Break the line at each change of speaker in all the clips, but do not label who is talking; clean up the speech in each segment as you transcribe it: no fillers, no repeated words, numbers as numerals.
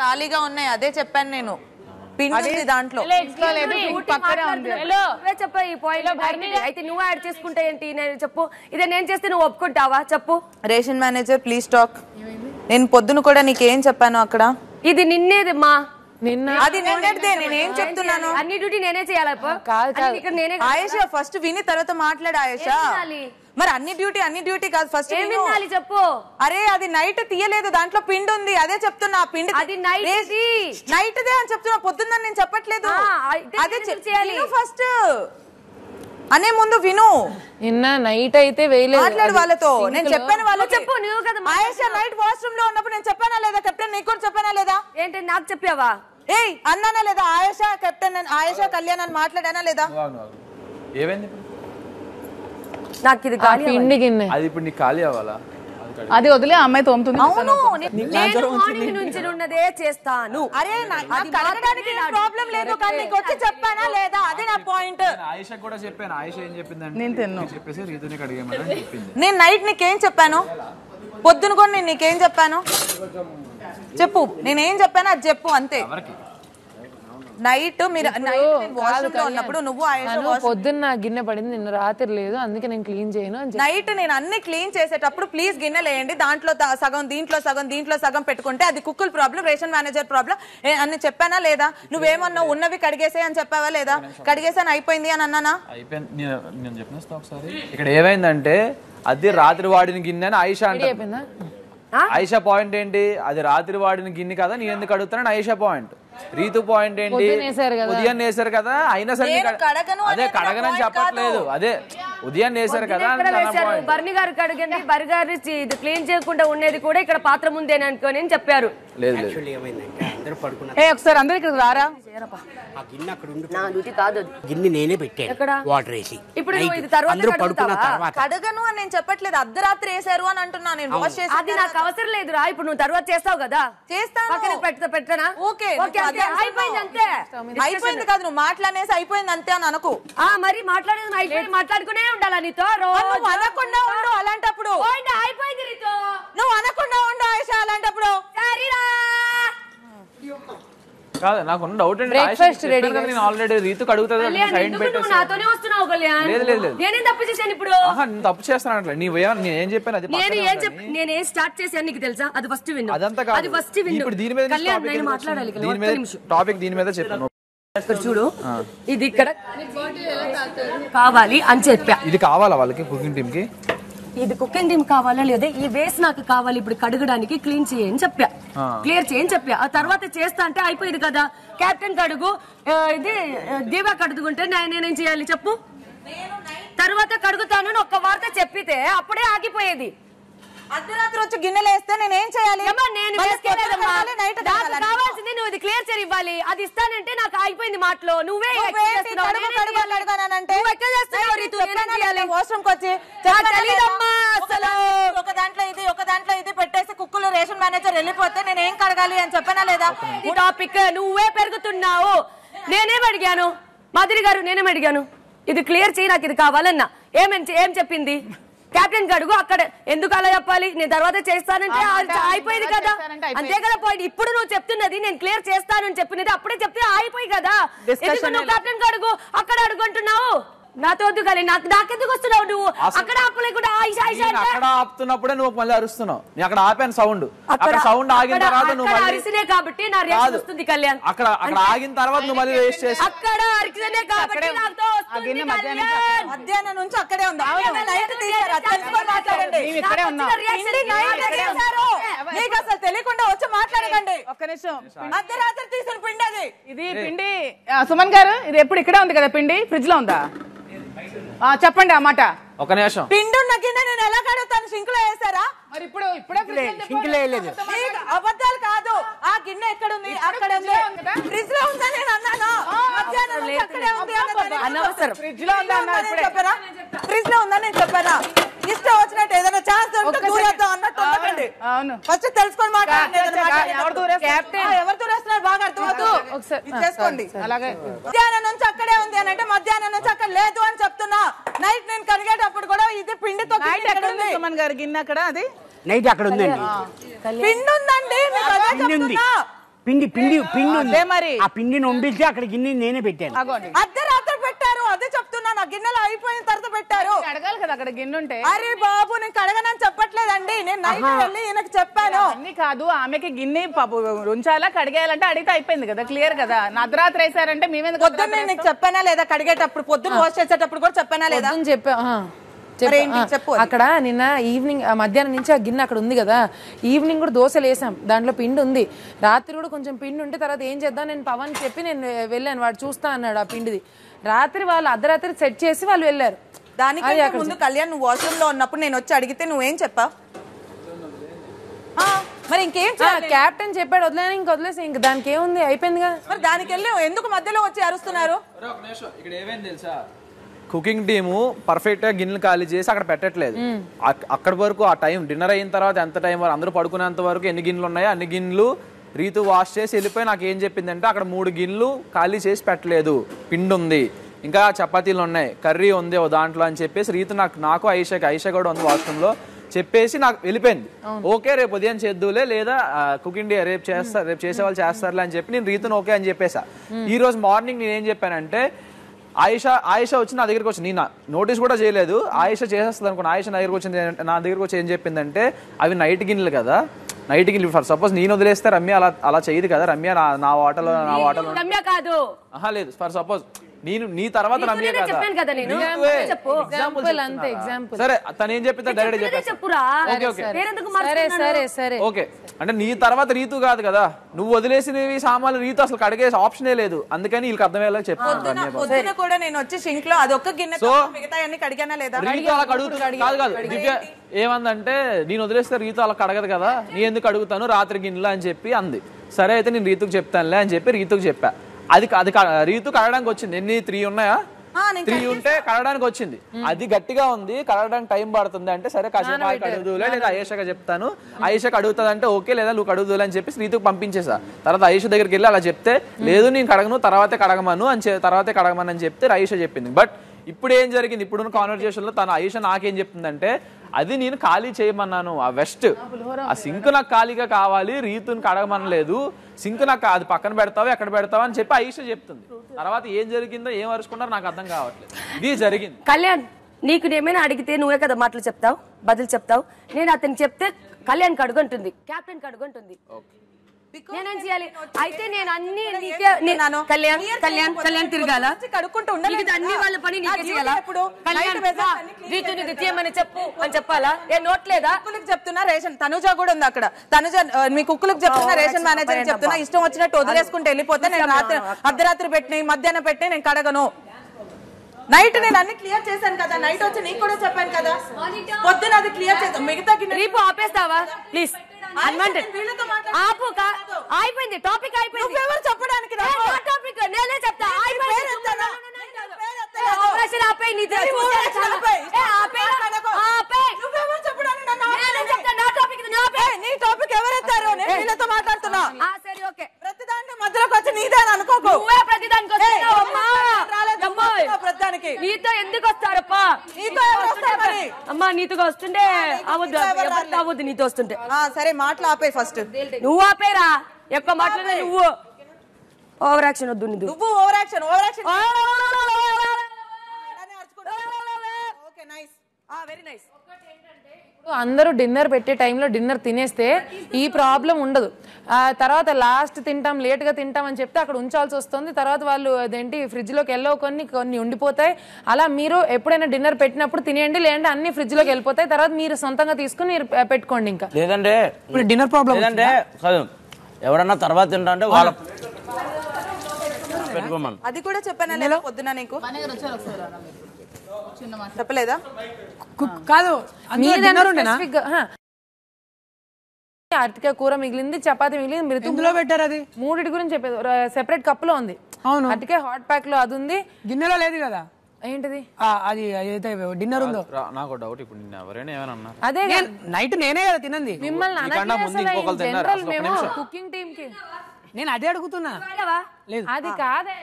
ఖాళీగా ఉన్నాయి అదే చెప్పాను నేను పిండి దాంట్లో
అయితే నువ్వు యాడ్ చేసుకుంటే ఏంటి నేను చెప్పు ఇదే నేను చేస్తే నువ్వు ఒప్పుకుంటావా చెప్పు
రేషన్ మేనేజర్ ప్లీజ్ టాక్ నేను పొద్దున కూడా నీకేం చెప్పాను అక్కడ
ఇది నిన్నేది మా
అది నిన్నటిదే నేనేం చెప్తున్నాను
అన్ని డ్యూటీ నేనే చేయాలి
ఆయేషా ఫస్ట్ విని తర్వాత మాట్లాడు ఆయేషా మరి అన్ని డ్యూటీ కాదు ఫస్ట్
చెప్పు
అరే అది నైట్ తీయలేదు దాంట్లో పిండి ఉంది అదే చెప్తున్నా పిండి
అది నైట్
దే అని చెప్తున్నా పొద్దున్న నేను చెప్పట్లేదు అదే చేయాలి ఫస్ట్ అనే ముందు విను
నిన్న నైట్ అయితే వేయలేదు
మాట్లాడు వాళ్ళతో నేను చెప్పాను వాళ్ళకి
చెప్పు నువ్వు కదా
ఆయేషా నైట్ వాష్రూమ్ లో ఉన్నప్పుడు నేను చెప్పానా లేదా కెప్టెన్ నీకు కూడా చెప్పానా లేదా
ఏంటి నాకు చెప్పావా
ఏయ్ అన్నానా లేదా ఆయేషా కెప్టెన్ ఆయేషా కళ్యాణ్ అని మాట్లాడానా లేదా
ఏమైంది
నాకు ఇది
పిండి గిన్నె
అది ఇప్పుడు నీకు ఖాళీ అవ్వాలా
అది వదిలే అమ్మాయి తోముతుంది
అవును
నేను మార్నింగ్ నుంచి ఉన్నదే చేస్తాను
అరే నాకు కడగడానికి ప్రాబ్లం లేదు కానీ నీకు వచ్చి చెప్పానా లేదా అది నా పాయింట్
ఆయేషా కూడా చెప్పాను ఆయేషా ఏం చెప్పిందంటే
నేను తిన్ను
చెప్పేసి రీతుని కడిగేమని చెప్పింది
నేను నైట్ నీకేం చెప్పాను పొద్దున కూడా నేను నీకేం చెప్పాను చెప్పు నేనేం చెప్పాను అది చెప్పు అంతే నైట్ మీరు వాష్రూమ్ లో ఉన్నప్పుడు నువ్వు
పొద్దున్న గిన్నె పడింది నిన్న రాత్రి లేదు అందుకే నేను క్లీన్ చేయను
నైట్ నేను అన్ని క్లీన్ చేసేటప్పుడు ప్లీజ్ గిన్నె లేయండి దాంట్లో సగం దీంట్లో సగం పెట్టుకుంటే అది Kukkula problem ration manager problem అని చెప్పానా లేదా నువ్వేమన్నావు ఉన్నవి కడిగేసే అని చెప్పావా లేదా కడిగేసాను అయిపోయింది అని అన్నానా
అయిపోయింది నేను చెప్పిన ఒకసారి ఇక్కడ ఏమైందంటే అది రాత్రి వాడిన గిన్నె అని ఆయిషా అంటే ఆయిషా పాయింట్ ఏంటి అది రాత్రి వాడిన గిన్నె కదా నేను ఎందుకు అడుగుతానని ఆయిషా పాయింట్ రీతు పాయింట్ ఏంటి ఉదయం వేసారు కదా అయినా సరే అదే కడగనని చెప్పట్లేదు అదే ఉదయం వేసారు కదా
బర్ని గారు కడగండి బర్ని గారు ఇది క్లీన్ చేయకుండా ఉండేది కూడా ఇక్కడ పాత్ర ముందేని అనుకోని చెప్పారు
ఒకసారి అందరు ఇక్కడ రారా
గిన్నె నేనే పెట్టాను వాటర్ వేసి
ఇప్పుడు
కడగను అని నేను చెప్పట్లేదు అర్ధరాత్రి వేసారు అని అంటున్నా నేను వాష్ చేసి
అది నాకు అవసరం లేదురా ఇప్పుడు నువ్వు తర్వాత చేస్తావు కదా
చేస్తాను
పెట్టనా
ఓకే
అయిపోయింది అంతే
అయిపోయింది కాదు నువ్వు మాట్లాడేసి అయిపోయింది అంతే అని అనుకో
మరి మాట్లాడేది అయిపోయింది మాట్లాడుకునే ఉండాలా నీతో
రోజు అనకుండా ఉండు అలాంటప్పుడు
అయిపోయింది నీతో
నువ్వు అనకుండా ఉండు ఆయిషా అలాంటప్పుడు
కాదు నాకు డౌట్ అండి నేను ఆల్రెడీ రీతుకు అడుగుతుంది
నాతోనే వస్తున్నావు కళ్యాణ్ నేనేం తప్పు చేశాను ఇప్పుడు
తప్పు చేస్తాను నేనేం చెప్పాను అది
నేనేం స్టార్ట్ చేశాను నీకు తెలుసా అది ఫస్ట్ విను
అదంతా
అది ఫస్ట్ విను
ఇప్పుడు దీని మీద
కళ్యాణ్ నేను మాట్లాడాలి
టాపిక్ దీని మీద చెప్పాను
చూడు ఇది ఇక్కడ కావాలి అని చెప్పా
ఇది కావాలా వాళ్ళకి కుకింగ్ టీమ్ కి
ఇది కుకింగ్ టీమ్ కావాలా లేదా ఈ వేస్ట్ నాకు కావాలి ఇప్పుడు కడగడానికి క్లీన్ చేయని చెప్పా క్లియర్ చేయని చెప్పా ఆ తర్వాత చేస్తా అంటే అయిపోయింది కదా కెప్టెన్ కడుగు ఇది దీవా కడుగుంటే నేనేం చేయాలి చెప్పు తర్వాత కడుగుతాను ఒక్క వార్త చెప్పితే అప్పుడే ఆగిపోయేది
అర్ధరాత్రి వచ్చి గిన్నెలు వేస్తే నేనేం చేయాలి
కావాల్సింది నువ్వు ఇది క్లియర్ చేసి ఇవ్వాలి అది ఇస్తానంటే నాకు అయిపోయింది మాటలో నువ్వే
ఒక దాంట్లో ఇది పెట్టేసి కుక్కులు రేషన్ మేనేజర్ వెళ్ళిపోతే నేనేం కడగాలి అని చెప్పనా లేదా
ఈ టాపిక్ నువ్వే పెరుగుతున్నావు నేనేం అడిగాను మాధురి గారు నేనేం అడిగాను ఇది క్లియర్ చేయి నాకు ఇది కావాలన్నా ఏం చెప్పింది కెప్టెన్ కడుగు అక్కడ ఎందుకు అలా చెప్పాలి నేను తర్వాత చేస్తానంటే అయిపోయింది కదా అంతే కదా పాయింట్ ఇప్పుడు నువ్వు చెప్తున్నది నేను క్లియర్ చేస్తానని చెప్పినది అప్పుడే చెప్తే అయిపోయి కదా ఎందుకు నువ్వు కెప్టెన్ కడుగు అక్కడ అడుగుంటున్నావు నాతో వద్దు కానీ నాకెందుకు వస్తున్నావు నువ్వు అక్కడ ఆపలేకుండా
అక్కడ ఆపుతున్నప్పుడే నువ్వు మళ్ళీ అరుస్తున్నావు నేను అక్కడ ఆపాను సౌండ్ అక్కడ సౌండ్ ఆగిన తర్వాత నువ్వు
అరిసినే కాబట్టి నా రియాక్షన్ వస్తుంది కళ్యాణ్
అక్కడ ఆగిన తర్వాత నువ్వు మళ్ళీ వేస్ట్ చేసి
అక్కడ అరిసినే కాబట్టి నాతో వస్తుంది
మధ్యాహ్నం నుంచి అక్కడే ఉంది మీకు అసలు తెలియకుండా వచ్చి మాట్లాడకండి
ఒక్క నిమిషం
అర్ధరాత్రి తీసిన పిండి అది
ఇది పిండి సుమన్ గారు ఇది ఎప్పుడు ఇక్కడే ఉంది కదా పిండి ఫ్రిడ్జ్ లో ఉందా చెప్పండి ఆ మాట
ఒక నిమిషం
పిండి ఉన్న గిన్నె నేను ఎలా కడుగుతాను సింక్ లో వేసారా
మరి ఇప్పుడే
అబద్ధాలు కాదు ఆ గిన్నె ఎక్కడ ఉంది అక్కడ ఫ్రిడ్జ్ లో ఉందని నేను అన్నాను
ఫ్రిడ్జ్ లో
చెప్పారా ఫ్రిడ్జ్ లో ఉందని నేను చెప్పానా ఇష్టం వచ్చినట్టు ఏదైనా ఛాన్స్ దూరేద్దాం అన్నట్టు ఉండకండి ఫస్ట్ తెలుసుకొని మాట్లాడండి ఎవరు దూరేస్తున్నారు బాగా అర్థమవుతుంది చేసుకోండి మధ్యాహ్నం నుంచి అక్కడే ఉంది అని అంటే మధ్యాహ్నం నుంచి అక్కడ లేదు అని చెప్తున్నా నైట్ నేను కడిగేటప్పుడు కూడా ఇది పిండితో
సుమన్ గారు గిన్నె అక్కడ అది
నైట్ అక్కడ ఉందండి
పిండి ఉందండి
పిండి పిండి పిండి ఉంది.
అదే మరి.
ఆ పిండిని వండిస్తే అక్కడ గిన్నె నేనే పెట్టాను.
అర్ధరాత్రి పెట్టారు, అదే చెప్తున్నా. నా గిన్నెలు అయిపోయిన తర్వాత పెట్టారు.
అడగాలి కదా అక్కడ గిన్నె ఉంటే.
అరే బాబు నేను కడగనని చెప్పట్లేదండి, నేను నైట్ వెళ్ళి ఈయనకి చెప్పాను.
అన్ని కాదు, ఆమెకి గిన్నె పాపు ఉంచాలా కడిగేయాలంటే అడిగితే అయిపోయింది కదా, క్లియర్ కదా. అర్ధరాత్రి వేసారంటే మేమేందుకు
పొద్దున్న నేను నీకు చెప్పానా లేదా, కడిగేటప్పుడు పొద్దున్న వాష్ చేసేటప్పుడు కూడా చెప్పానా లేదా?
చెప్పు. అక్కడ నిన్న ఈవినింగ్ మధ్యాహ్నం నుంచి ఆ గిన్నె అక్కడ ఉంది కదా, ఈవినింగ్ కూడా దోశలు వేసాం, దాంట్లో పిండి ఉంది. రాత్రి కూడా కొంచెం పిండి ఉంటే తర్వాత ఏం చేద్దాం, నేను పవన్ చెప్పి నేను వెళ్ళాను, వాడు చూస్తా అన్నాడు ఆ పిండిది. రాత్రి వాళ్ళు అర్ధరాత్రి సెట్ చేసి వాళ్ళు వెళ్ళారు.
దానికంటే ముందు కళ్యాణ్ నువ్వు వాష్రూమ్ లో ఉన్నప్పుడు నేను వచ్చి అడిగితే నువ్వేం చెప్పావు? మరి ఇంకేం
క్యాప్టెన్ చెప్పాడు వదిలేని, ఇంక వదిలేసి ఇంక దానికి ఏముంది, అయిపోయింది కదా.
మరి దానికి వెళ్ళి ఎందుకు మధ్యలో వచ్చి అరుస్తున్నారు?
ఇక్కడ ఏమైంది తెలుసా, కుకింగ్ టీము పర్ఫెక్ట్ గా గిన్నెలు ఖాళీ చేసి అక్కడ పెట్టట్లేదు. అక్కడి వరకు ఆ టైం డిన్నర్ అయిన తర్వాత ఎంత టైం వరకు అందరూ పడుకునేంత వరకు ఎన్ని గిన్నెలు ఉన్నాయో అన్ని గిన్నెలు రీతు వాష్ చేసి వెళ్ళిపోయి నాకు ఏం చెప్పిందంటే అక్కడ 3 గిన్నెలు ఖాళీ చేసి పెట్టలేదు, పిండి ఉంది, ఇంకా చపాతీలు ఉన్నాయి, కర్రీ ఉంది ఓ దాంట్లో అని చెప్పేసి రీతు నాకు ఐషా కూడా ఉంది వాష్రూమ్ లో చెప్పేసి నాకు వెళ్ళిపోయింది. ఓకే రేపు ఉదయం చేద్దులే, లేదా కుకింగ్ డే రేపు చేసే వాళ్ళు చేస్తారులే అని చెప్పి నేను రీతును ఓకే అని చెప్పేసా. ఈ రోజు మార్నింగ్ నేను ఏం చెప్పానంటే ఆయిషా వచ్చి నా దగ్గరికి వచ్చి, నేను నోటీస్ కూడా చేయలేదు, ఆయిషా చేసేస్తుంది అనుకున్నా. ఆయిషా నా దగ్గరికి వచ్చి ఏం చెప్పిందంటే అవి నైట్ గిన్నెలు కదా, నైట్ గిన్నెలు ఫర్ సపోజ్ నేను వదిలేస్తే రమ్య అలా చేయదు కదా, రమ్య నా వాటలో
రమ్య కాదు
లేదు, ఫర్ సపోజ్ నీ తర్వాత రమ్య సరే తను ఏం చెప్పిందా డైరెక్ట్
చెప్పురా.
ఓకే అంటే నీ తర్వాత రీతు కాదు కదా, నువ్వు వదిలేసినవి సామాన్లు రీతు అసలు కడిగేసి ఆప్షనే లేదు, అందుకని వీళ్ళకి అర్థమయ్యేలా
చెప్తాను కూడా. నేను వచ్చి సింక్ లో అదొక్క గిన్నె మిగతా అన్ని కడిగానా లేదా?
రీతు అలా కడుగుతుంది కాదు దివ్య ఏమందంటే నేను వదిలేస్తే రీతు అలా కడగదు కదా, నీ ఎందుకు అడుగుతాను రాత్రి గిన్నెలు అని చెప్పి అంది. సరే అయితే నేను రీతుకు చెప్తానులే అని చెప్పి రీతుకు చెప్పా. అది రీతు కడగడానికి వచ్చింది. ఎన్ని 3 ఉన్నాయా? 3 ఉంటే కడగడానికి వచ్చింది. అది గట్టిగా ఉంది, కడగడానికి టైం పడుతుంది అంటే సరే కాసేపు కడుగుదులే, లేదా ఆయేషాగా చెప్తాను, ఆయేషాకి అడుగుతుంది అంటే ఓకే, లేదా నువ్వు కడుగుదులే అని చెప్పి రీతుకు పంపించేసా. తర్వాత ఆయేషా దగ్గరికి వెళ్ళి అలా చెప్తే లేదు నేను కడగను తర్వాతే కడగమను అని చెప్తే ఆయేషా చెప్పింది. బట్ ఇప్పుడు ఏం జరిగింది, ఇప్పుడున్న కాన్వర్జేషన్ లో తన ఆయేషా నాకేం చెప్తుందంటే అది నేను ఖాళీ చేయమన్నాను, ఆ వెస్ట్ ఆ సింక్ నాకు ఖాళీగా కావాలి, రీతుని కడగమనలేదు, సింక్ నాకు అది పక్కన పెడతావు ఎక్కడ పెడతావు అని చెప్పి ఆయేషా చెప్తుంది. తర్వాత ఏం జరిగిందో ఏం అరుచుకున్నారో నాకు అర్థం కావట్లేదు, ఇది జరిగింది.
కళ్యాణ్ నీకు ఏమైనా అడిగితే నువ్వే కదా మాటలు చెప్తావు, బదులు చెప్తావు. నేను అతనికి చెప్తే కళ్యాణ్ కడుగుంటుంది, కెప్టెన్ కడుగుంటుంది, నేనేం చేయాలి? అయితే నేను అన్ని కళ్యాణ్ తిరగాల అన్ని వాళ్ళ పని తీయమని చెప్పు అని చెప్పాలా? ఏ నోట్లేదా?
చెప్తున్నా రేషన్ తనుజ కూడా ఉంది అక్కడ, తనుజ మీ కుక్కులకు చెప్తున్నా, రేషన్ మేనేజర్ చెప్తున్నా, ఇష్టం వచ్చినట్టు వదిలేసుకుంటే వెళ్ళిపోతే నేను అర్ధరాత్రి పెట్టిన మధ్యాహ్నం పెట్టిన నేను కడగను. నైట్ నేను అన్ని క్లియర్ చేశాను కదా, నైట్ వచ్చి నీకు కూడా చెప్పాను కదా, పొద్దున అది క్లియర్ చేస్తాను. మిగతా రేపు
ఆపేస్తావా ప్లీజ్? అయిపోయింది టాపిక్ అయిపోయింది.
ఎవరు చెప్పడానికి
టాపిక్ నేనే చెప్తా.
నీ టాపిక్ ఎవరెత్తారు? నీళ్ళతో మాట్లాడుతున్నా.
సరే ఓకే,
ప్రతి దాంట్లో మధ్యలోకి వచ్చి నీదే అనుకోకు.
ప్రతిదానికి నీతో ఎందుకు వస్తారప్పా? అమ్మా నీతుగా వస్తుంటే అవద్దు నీతో వస్తుంటే.
సరే మాటలు ఆపే, ఫస్ట్
నువ్వు ఆపేరా, ఎక్కువ మాట్లాడే నువ్వు. ఓవర్ యాక్షన్ వద్దు,
నువ్వు ఓవర్ యాక్షన్ వెరీ నైస్.
అందరూ డిన్నర్ పెట్టే టైంలో డిన్నర్ తినేస్తే ఈ ప్రాబ్లం ఉండదు. తర్వాత లాస్ట్ తింటాం, లేట్గా తింటాం అని చెప్తే అక్కడ ఉంచాల్సి వస్తుంది. తర్వాత వాళ్ళు అదేంటి ఫ్రిడ్జ్లోకి వెళ్ళవు, కొన్ని ఉండిపోతాయి. అలా మీరు ఎప్పుడైనా డిన్నర్ పెట్టినప్పుడు తినేయండి, లేదంటే అన్ని ఫ్రిడ్జ్లోకి వెళ్ళిపోతాయి. తర్వాత మీరు సొంతంగా తీసుకుని మీరు పెట్టుకోండి. ఇంకా
లేదంటే డిన్నర్ ప్రాబ్లం లేదంటే ఎవరన్నా తర్వాత తింటా అంటే వాళ్ళ పెట్టుకోమని.
అది కూడా చెప్పాను పొద్దున నీకు చెప్పలేదా?
కాదు అరటికాయ కూర మిగిలింది, చపాతి మిగిలింది, మృతులో పెట్టారు. అది 3 గురించి చెప్పేది, సెపరేట్ కప్పులో ఉంది. అవును, అరటికాయ హాట్ ప్యాక్ లో అది ఉంది, గిన్నెలో లేదు కదా. ఏంటిది అది ఏదైతే డిన్నర్ ఉందో?
నాకు డౌట్, ఇప్పుడు నిన్న ఎవరైనా ఏమైనా అన్నారు?
అదే నైట్ నేనే కదా తినంది, మిమ్మల్ని జనరల్ మేము కుకింగ్ టీమ్ కి నేను అదే అడుగుతున్నా. అది కాదే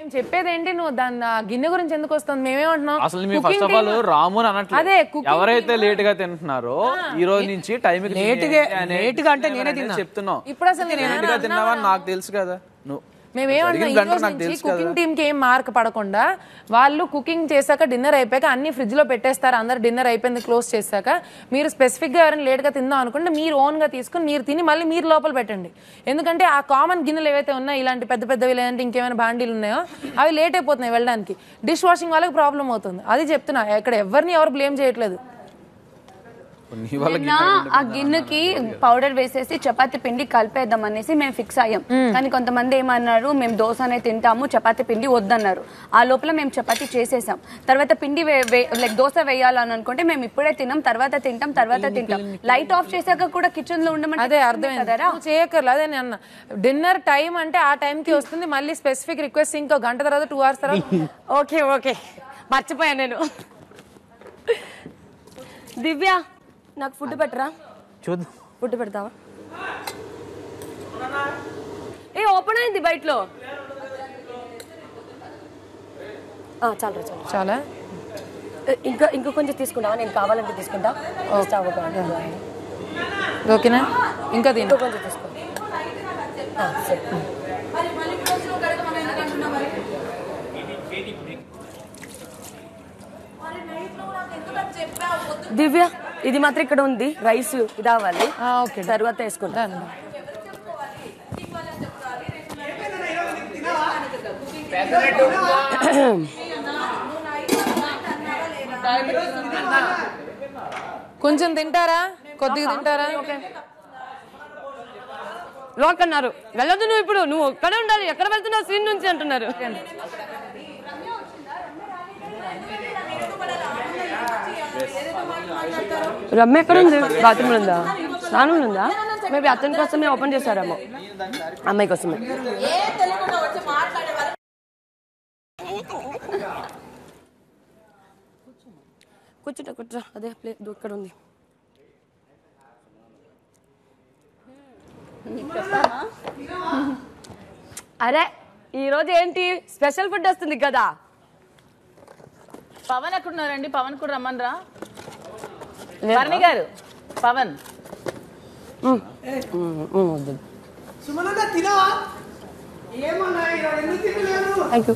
మేము చెప్పేది ఏంటి, నువ్వు దాన్ని గిన్నె గురించి ఎందుకు వస్తుంది? మేమేమంటున్నాం
అసలు మీ ఫస్ట్ ఆఫ్ ఆల్ రాము అని అనట్లేదు. ఎవరైతే లేట్ గా తింటున్నారో ఈ రోజు నుంచి టైం
లేట్ గా అంటే నేనే తిన్నా
చెప్తున్నావు.
ఇప్పుడు అసలు
లేట్ గా తిన్నావని నాకు తెలుసు కదా. నువ్వు
మేమేమంటున్నాం, కుకింగ్ టీమ్ కి ఏం మార్క్ పడకుండా వాళ్ళు కుకింగ్ చేశాక డిన్నర్ అయిపోయాక అన్ని ఫ్రిడ్జ్ లో పెట్టేస్తారు. అందరు డిన్నర్ అయిపోయింది క్లోజ్ చేశాక మీరు స్పెసిఫిక్ గా ఎవరైనా లేట్ గా తిందాం అనుకుంటే మీరు ఓన్ గా తీసుకుని మీరు తిని మళ్ళీ మీరు లోపల పెట్టండి. ఎందుకంటే ఆ కామన్ గిన్నెలు ఏవైతే ఉన్నాయో, ఇలాంటి పెద్ద పెద్దవి లేదంటే ఇంకేమైనా బాండీలు ఉన్నాయో అవి లేట్ అయిపోతున్నాయి వెళ్ళడానికి. డిష్ వాషింగ్ వాళ్ళకి ప్రాబ్లం అవుతుంది. అది చెప్తున్నా, ఇక్కడ ఎవరిని ఎవరు బ్లేమ్ చేయట్లేదు.
ఆ గిన్నెకి పౌడర్ వేసేసి చపాతి పిండి కలిపేద్దాం అనేసి మేము ఫిక్స్ అయ్యాం. కానీ కొంతమంది ఏమన్నారు, మేము దోశనే తింటాము చపాతి పిండి వద్దన్నారు. ఆ లోపల మేము చపాతి చేసేసాం. తర్వాత పిండి లైక్ దోశ వేయాలని అనుకుంటే మేము ఇప్పుడే తిన్నాం, తర్వాత తింటాం. లైట్ ఆఫ్ చేశాక కూడా కిచెన్ లో ఉండమంటే
అదే అర్థమైంది చేయక్కర్లేదు. అదే అన్న డిన్నర్ టైం అంటే ఆ టైంకి వస్తుంది. మళ్ళీ స్పెసిఫిక్ రిక్వెస్ట్ ఇంకో గంట తర్వాత 2 hours తర్వాత
ఓకే మర్చిపోయా నేను. దివ్య నాకు ఫుడ్ పెట్టరా,
చూద్దాం.
ఫుడ్ పెడతావా? ఓపెన్ అయింది బయటలో.
చాలా
ఇంకా కొంచెం తీసుకుంటావా? నేను కావాలంటే తీసుకుంటా.
ఓకేనా? ఇంకా
కొంచెం తీసుకో. దివ్య ఇది మాత్రం ఇక్కడ ఉంది, రైస్ ఇది అవ్వాలి. తర్వాత వేసుకుంటా.
కొంచెం తింటారా? కొద్దిగా తింటారా?
లోక్ అన్నారు వెళ్ళొద్దు, నువ్వు ఇప్పుడు నువ్వు ఒక్కడే ఉండాలి, ఎక్కడ వెళ్తున్నావు సీన్ నుంచి అంటున్నారు. రమ్య ఎక్కడ ఉంది? బాత్రూమ్ ఉందా? స్నానం ఉందా? మేబీ అతని కోసమే ఓపెన్ చేశారేమో, అమ్మాయి కోసమే. కూర్చో అదే ప్లేట్ ఇక్కడ ఉంది. అరే ఈరోజు ఏంటి స్పెషల్ ఫుడ్ వస్తుంది కదా.
పవన్ ఎక్కడున్నారండి? పవన్ కూడా రమ్మనరా? Bharani garu, Pawan
thank you.